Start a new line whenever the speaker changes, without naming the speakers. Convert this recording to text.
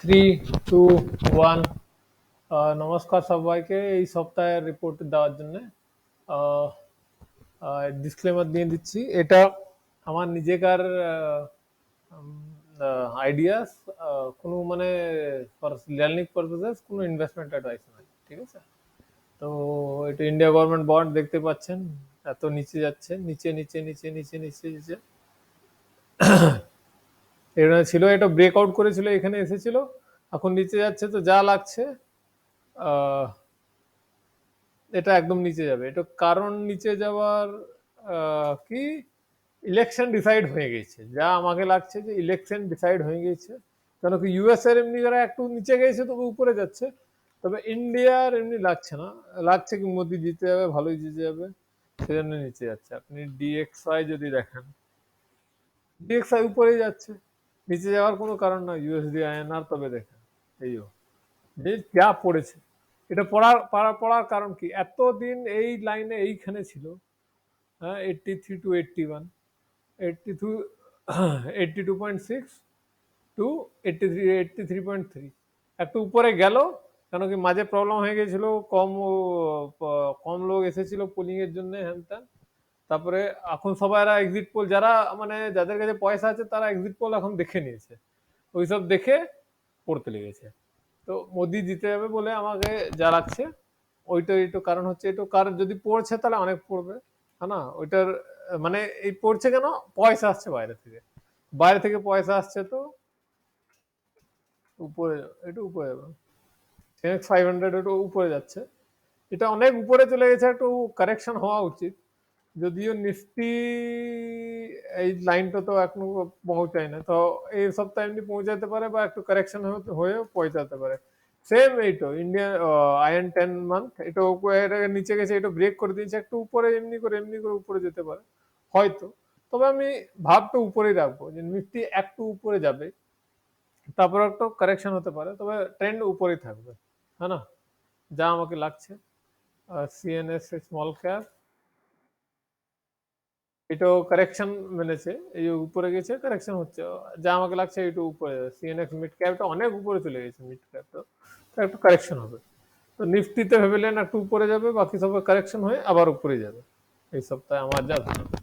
Three, two, one. নমস্কার সবাইকে এই সপ্তাহের রিপোর্ট দেওয়ার জন্য ডিসক্লেমার দিয়ে দিচ্ছি। এটা আমার নিজেকার আইডিয়াস, কোনো মানে ফর লার্নিং পারপাসেস, কোনো ইনভেস্টমেন্ট অ্যাডভাইস নয়, ঠিক আছে? তো এটা ইন্ডিয়া গভর্নমেন্ট বন্ড দেখতে পাচ্ছেন, এত নিচে যাচ্ছে, নিচে নিচে নিচে নিচে নিচে নিচে এটা ছিল, এটা ব্রেকআউট করেছিল, এখানে এসেছিল, এখন নিচে যাচ্ছে। তো যা লাগছে আহ, এটা একদম নিচে যাবে। এটা কারণ নিচে যাওয়ার কি, ইলেকশন ডিসাইড হয়ে গেছে, যা আমাকে লাগছে যে ইলেকশন ডিসাইড হয়ে গেছে। কেন কি ইউএস এর এমনি যারা একটু নিচে গেছে তবে উপরে যাচ্ছে, তবে ইন্ডিয়ার এমনি লাগছে না। লাগছে কি মোদি জিতে যাবে, ভালোই জিতে যাবে, সেজন্য নিচে যাচ্ছে। আপনি ডিএক্সআই যদি দেখেন, ডিএক্সআই উপরেই যাচ্ছে, নিচে যাওয়ার কোনো কারণ নয়। ইউএসডি আইএনআর তবে দেখেন, এই যে যা পড়েছে, এটা পড়ার কারণ কি, এতদিন এই লাইনে এইখানে ছিল। হ্যাঁ, 83 to 81, 82, 82.6 টু 83.3, একটু উপরে গেল। কেন কি মাঝে প্রবলেম হয়ে গেছিল, কম লোক এসেছিল পোলিং এর জন্য, হ্যান ত্যান। তারপরে এখন সবাই এক্সিট পোল, যারা মানে যাদের কাছে পয়সা আছে তারা এক্সিট পোল এখন দেখে নিয়েছে, ওইসব দেখে পড়তে লেগেছে। তো মোদি জিতে যাবে বলে আমাকে যা লাগছে, ওইটার একটু কারণ হচ্ছে, একটু কারণ যদি পড়ছে তাহলে অনেক পড়বে, হ্যাঁ না? ওইটার মানে এই পড়ছে কেন, পয়সা আসছে বাইরে থেকে, বাইরে থেকে পয়সা আসছে, তো উপরে, একটু উপরে যাবে। 500 একটু উপরে যাচ্ছে, এটা অনেক উপরে চলে গেছে, একটু কারেকশন হওয়া উচিত। যদিও নিফটি এই লাইনটা তো এখনো পৌঁছায় না, তো এই সপ্তাহে এমনি পৌঁছাতে পারে বা একটু কারেকশন হয়েও পৌঁছাতে পারে। সেম এইটো ইন্ডিয়ান IN10 মান্থ, এটা এটাকে নিচে গেছে, এটা ব্রেক করে দিয়েছে, একটু উপরে এমনি করে উপরে যেতে পারে হয়তো। তবে আমি ভাবটা উপরেই রাখবো যে নিফটি একটু উপরে যাবে, তারপর একটু কারেকশন হতে পারে, তবে ট্রেন্ড উপরেই থাকবে, হ্যাঁ না? যা আমাকে লাগছে। সিএনএস স্মল ক্যাপ, এটাও কারেকশন মেনেছে, এই যে উপরে গেছে, কারেকশন হচ্ছে, যা আমাকে লাগছে একটু উপরে যাবে। সিএনএক্স মিড ক্যাপটা অনেক উপরে চলে গেছে, মিড ক্যাপটা তো একটু কারেকশন হবে। তো নিফটিতে ভেবেলেন একটু উপরে যাবে, বাকি সব কারেকশন হয়ে আবার উপরে যাবে এই সপ্তাহে, আমার যা ধারণা।